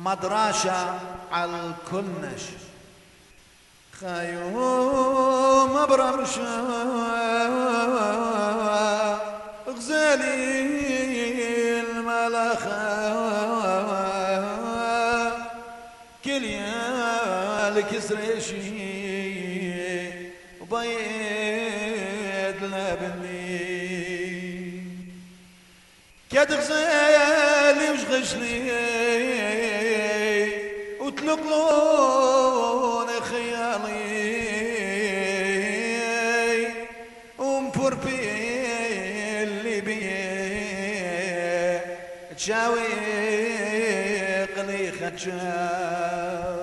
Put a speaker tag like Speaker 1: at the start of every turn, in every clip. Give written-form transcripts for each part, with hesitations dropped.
Speaker 1: مدراشة على الكنش خيوم برمشة غزالي الملخة كل يالك سريشي وبيض لبني كاد غزالي وشغشني وتلقلون خيالي ومفر في اللي بيه تشاويقني خدشاو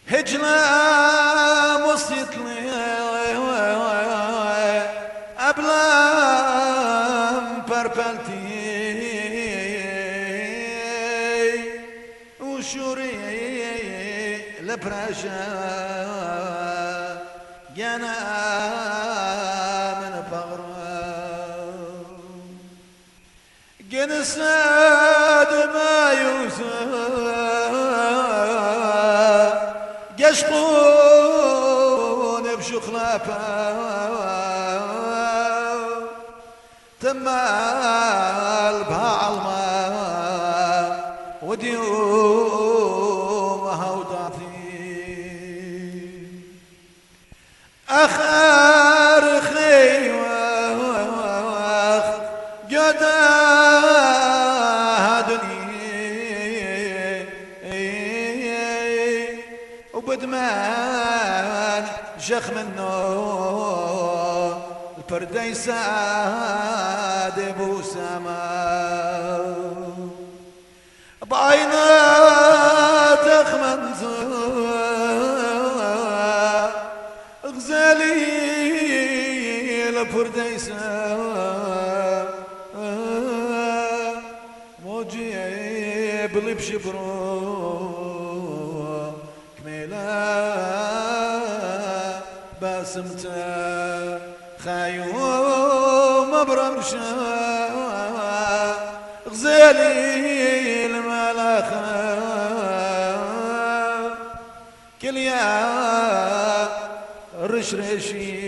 Speaker 1: هجلة مصيتلي أبلام بربلتي وشوري لبراشا جانا من فغرا جنساد ما يوسف يشقون بشخلافا تمال بعلما وديومها وضعتي أخر خيوخ جداها دنيا وبدمان شخ منه الفردي ساد بوسما بعينات اخمنت غزالي الفردي ساد موجيب لي بشبرو كميلا باسمته خيوم برمشة غزالي الملخة كل يا رشرشي